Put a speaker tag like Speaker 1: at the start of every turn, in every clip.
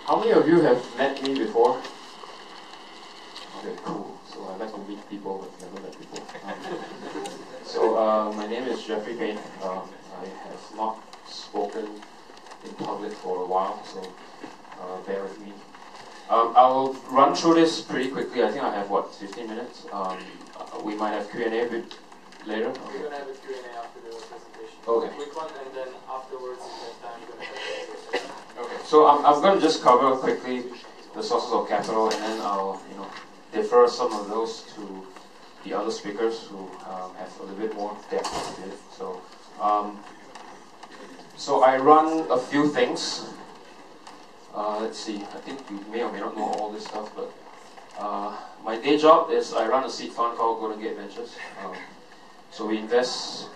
Speaker 1: How many of you have met me before? Okay, cool. So I like to meet people, but never met people. My name is Jeffrey Paine. I have not spoken in public for a while, so bear with me. I'll run through this pretty quickly. I think I have, 15 minutes? We might have Q&A a bit later. Okay.
Speaker 2: We're going to have a Q&A after the presentation.
Speaker 1: Okay.
Speaker 2: A quick one, and then afterwards, if there's time, we're going to have a session.
Speaker 1: Okay. So I'm going to just cover quickly the sources of capital, and then I'll defer some of those to the other speakers who have a little bit more depth to it. So I run a few things. Let's see, I think you may or may not know all this stuff, but my day job is I run a seed fund called Golden Gate Ventures. So we invest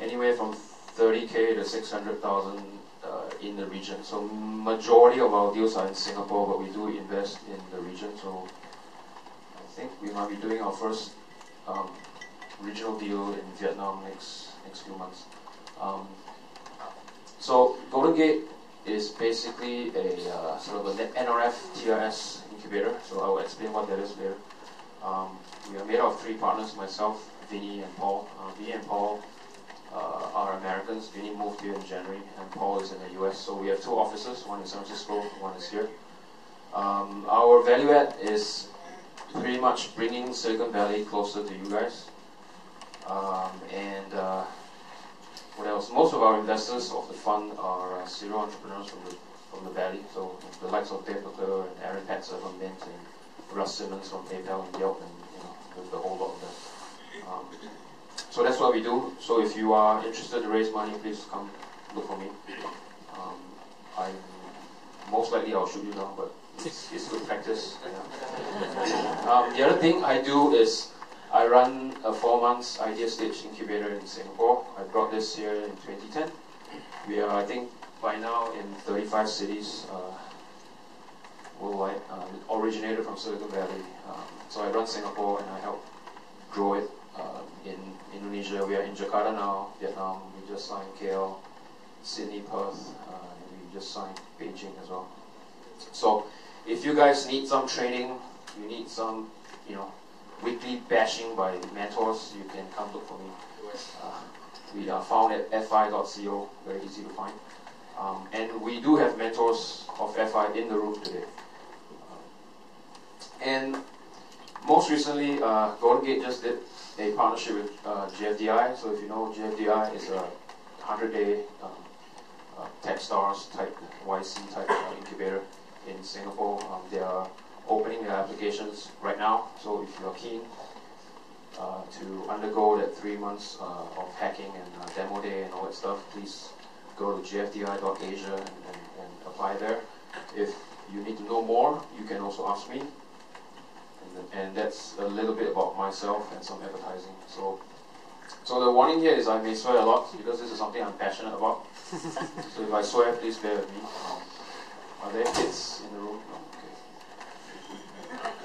Speaker 1: anywhere from 30K to 600,000 in the region. So majority of our deals are in Singapore, but we do invest in the region. So I think we might be doing our first regional deal in Vietnam next few months. So Golden Gate is basically a sort of an NRF TRS incubator. So I will explain what that is later. We are made of 3 partners: myself, Vinny, and Paul. Vinny and Paul are Americans. Vinny moved here in January, and Paul is in the US. So we have 2 offices, one in San Francisco, one is here. Our value add is pretty much bringing Silicon Valley closer to you guys. What else? Most of our investors of the fund are serial entrepreneurs from the Valley. So the likes of Dave McClure and Aaron Patzer from Mint and Russ Simmons from PayPal and Yelp, and the whole lot of them. So that's what we do. So if you are interested to raise money, please come look for me. Most likely I'll shoot you down, but it's good practice. Yeah. The other thing I do is I run a 4-month idea stage incubator in Singapore. I brought this here in 2010. We are, I think, by now in 35 cities worldwide. Originated from Silicon Valley. So I run Singapore and I help grow it in Indonesia. We are in Jakarta now, Vietnam. We just signed KL, Sydney, Perth, and we just signed Beijing as well. So if you guys need some training, you need some, weekly bashing by mentors, you can come look for me. We are found at fi.co, very easy to find. And we do have mentors of FI in the room today. And most recently, Golden Gate just did a partnership with GFDI. So if you know, GFDI is a 100-day Techstars type, YC type incubator in Singapore. They are opening their applications right now. So if you are keen to undergo that 3 months of hacking and demo day and all that stuff, please go to gfdi.asia and apply there. If you need to know more, you can also ask me. And that's a little bit about myself and some advertising. So the warning here is I may swear a lot because this is something I'm passionate about. So if I swear, please bear with me. Are there kids in the room? No? Okay.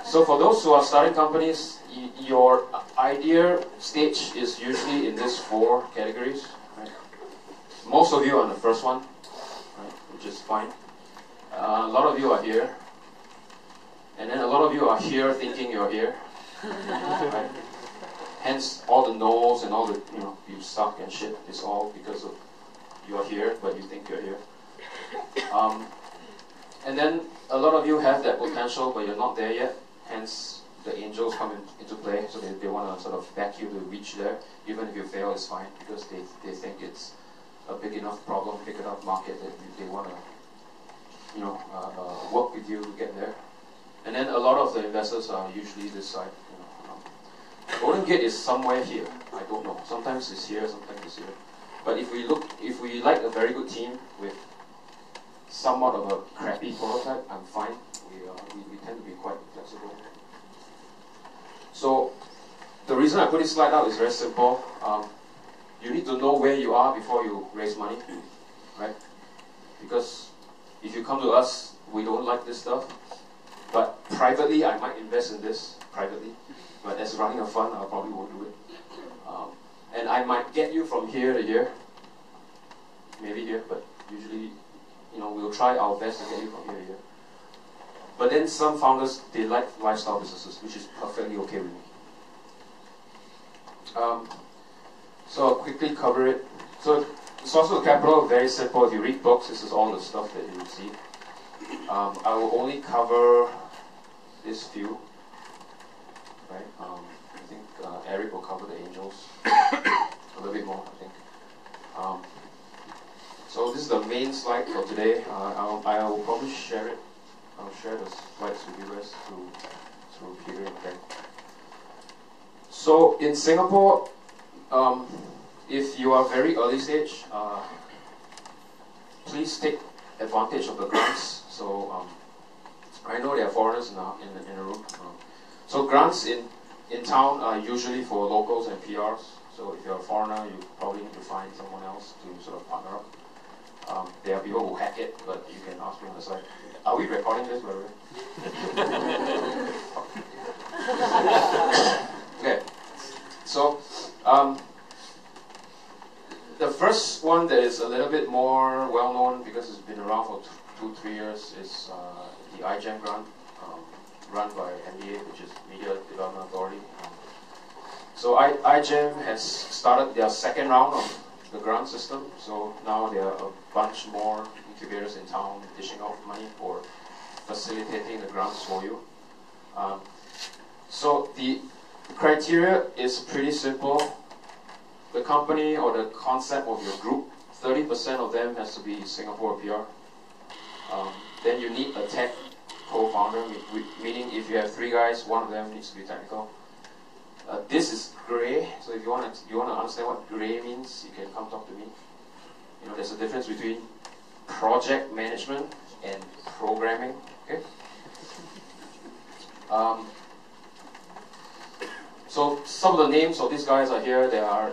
Speaker 1: So for those who are starting companies, your idea stage is usually in these 4 categories. Right? Most of you are on the first one, right? Which is fine. A lot of you are here. And then a lot of you are here thinking you're here. Right? Hence all the no's and all the, you suck and shit is all because of you're here, but you think you're here. And then a lot of you have that potential, but you're not there yet. Hence, the angels come into play, so they want to sort of back you to reach there. Even if you fail, it's fine, because they think it's a big enough problem, big enough market that they want to, work with you to get there. And then a lot of the investors are usually this side. Golden Gate is somewhere here. I don't know. Sometimes it's here, sometimes it's here. But if we like a very good team with somewhat of a crappy prototype, I'm fine. We tend to be quite flexible. So the reason I put this slide out is very simple. You need to know where you are before you raise money, right? Because if you come to us, we don't like this stuff. But privately, I might invest in this privately. But as running a fund, I probably won't do it. And I might get you from here to here, maybe here, but usually, we'll try our best to get you from here to here. But then some founders, they like lifestyle businesses, which is perfectly okay with me. So I'll quickly cover it. So sources of capital, very simple. If you read books, this is all the stuff that you will see. I will only cover this few. Right? I think Eric will cover the angels a little bit more, I think. So this is the main slide for today. I will probably share it. I'll share the slides with you guys through Peter and Ben. So in Singapore, if you are very early stage, please take advantage of the grants. So I know there are foreigners in the room. So grants in town are usually for locals and PRs. So if you're a foreigner, you probably need to find someone else to sort of partner up. There are people who hack it, but you can ask me on the side. Are we recording this, by the way? Okay. So the first one that is a little bit more well-known because it's been around for 2-3 years is the iGEM grant, run by MDA, which is Media Development Authority. So iGEM has started their second round of the grant system. So now there are a bunch more incubators in town dishing out money for facilitating the grants for you. So the criteria is pretty simple. The company or the concept of your group, 30% of them has to be Singapore PR. Then you need a tech co-founder, meaning if you have 3 guys, one of them needs to be technical. This is grey, so if you want to understand what grey means, you can come talk to me. You know, there's a difference between project management and programming. Okay. So some of the names of these guys are here. They are.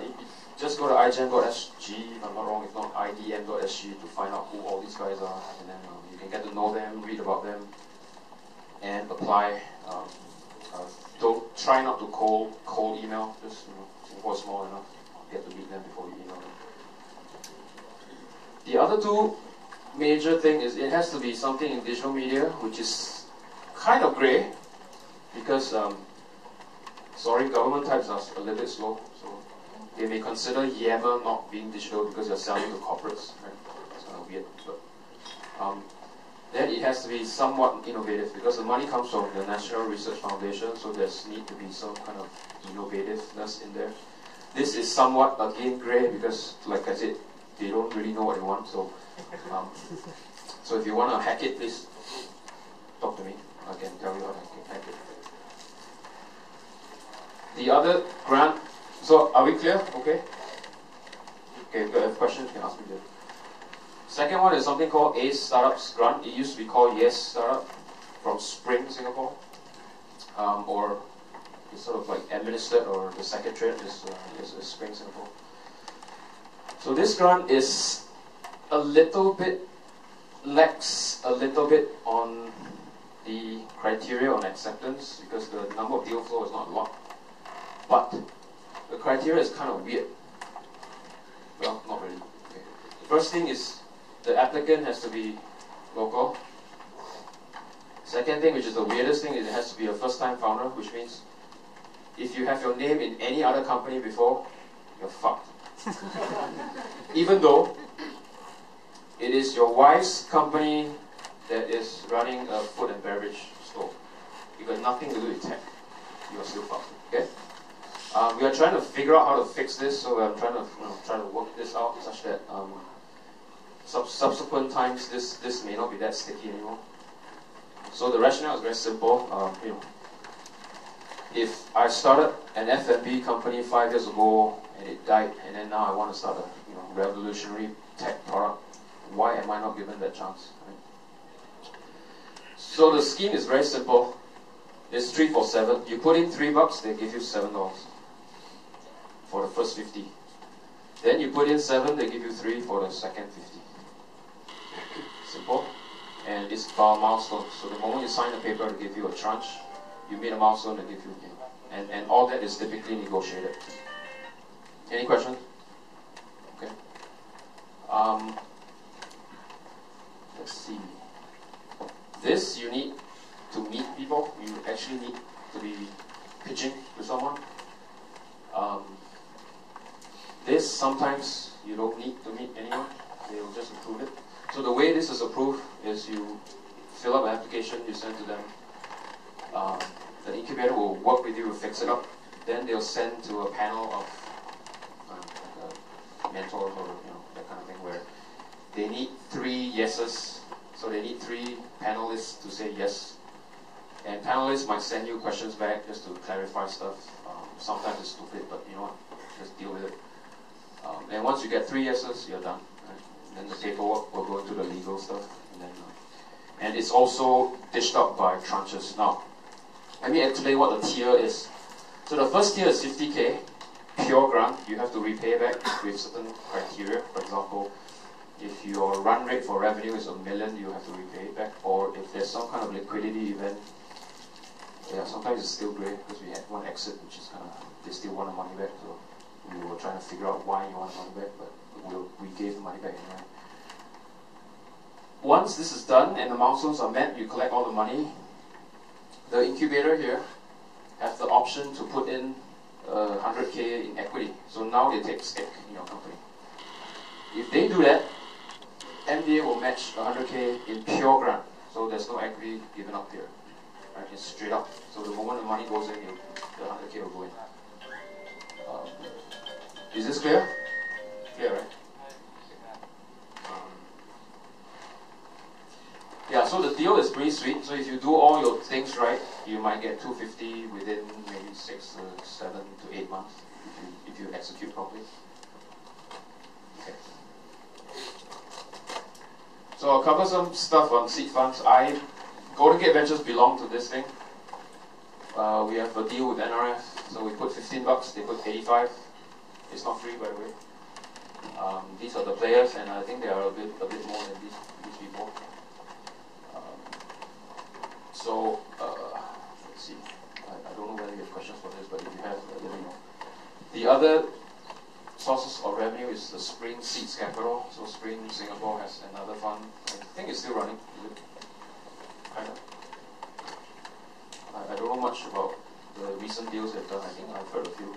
Speaker 1: Just go to igem.sg, if I'm not wrong, if not idm.sg, to find out who all these guys are, and then you can get to know them, read about them, and apply. Don't try not to cold email. Just Singapore is small enough. Get to meet them before you email them. The other 2 major thing is it has to be something in digital media, which is kind of grey, because sorry, government types are a little bit slow, so they may consider Yammer not being digital because you're selling to corporates. Right? It's kind of weird, but then it has to be somewhat innovative because the money comes from the National Research Foundation, so there's need to be some kind of innovativeness in there. This is somewhat again grey because, like I said, they don't really know what they want. So, so if you want to hack it, please talk to me. I can tell you how to hack it. The other grant. So are we clear? Okay. Okay. If you have questions, you can ask me there. Second one is something called ACE Startups Grant. It used to be called Yes Startup from Spring, Singapore. Or it's sort of like administered, or the secretariat is Spring, Singapore. So this grant is a little bit lax a little bit on the criteria on acceptance because the number of deal flow is not a lot. But the criteria is kind of weird. Well, not really. Okay. First thing is the applicant has to be local. Second thing, which is the weirdest thing, is it has to be a first-time founder, which means if you have your name in any other company before, you're fucked. Even though it is your wife's company that is running a food and beverage store. You got nothing to do with tech. You are still fucked. Okay? We are trying to figure out how to fix this, so I'm trying to work this out such that subsequent times this may not be that sticky anymore. So the rationale is very simple. If I started an F&B company 5 years ago and it died, and then now I want to start a revolutionary tech product, why am I not given that chance? Right? So the scheme is very simple. It's 3 for 7. You put in $3, they give you $7 for the first 50. Then you put in 7, they give you 3 for the second 50. Simple. And it's about milestones. So the moment you sign the paper to give you a tranche, you meet a milestone to give you, and all that is typically negotiated. Any questions? Okay. Let's see. This you need to meet people. You actually need to be pitching to someone. This, sometimes you don't need to meet anyone. They will just approve it. So the way this is approved is you fill up an application, you send to them. The incubator will work with you to fix it up. Then they'll send to a panel of like a mentors or that kind of thing, where they need 3 yeses. So they need 3 panelists to say yes. And panelists might send you questions back just to clarify stuff. Sometimes it's stupid, but you know what? Just deal with it. And once you get 3 yeses, you're done. Right? Then the paperwork will go into the legal stuff. And it's also dished up by tranches. Now, let me explain what the tier is. So the first tier is 50K, pure grant. You have to repay back with certain criteria. For example, if your run rate for revenue is $1 million, you have to repay it back. Or if there's some kind of liquidity event, yeah, sometimes it's still grey because we had one exit, which is kind of, they still want the money back. So we were trying to figure out why you want the money back, but we gave the money back anyway. Once this is done and the milestones are met, you collect all the money. The incubator here has the option to put in 100K in equity. So now they take stake in your company. If they do that, MDA will match 100K in pure grant. So there's no equity given up here. Right? It's straight up. So the moment the money goes in, the 100K will go in. Is this clear? Clear, right? Yeah, so the deal is pretty sweet. So if you do all your things right, you might get 250 within maybe 6 to 7 to 8 months if you execute properly. Okay. So I'll cover some stuff on seed funds. Golden Gate Ventures belong to this thing. We have a deal with NRF, so we put $15, they put 85. It's not free, by the way. These are the players, and I think they are a bit more than these people. So let's see. I don't know whether you have questions for this, but if you have, let me know. The other sources of revenue is the Spring Seeds Capital. So Spring Singapore has another fund. I think it's still running. Is it? Kind of. I don't know much about the recent deals they've done. I think I've heard a few.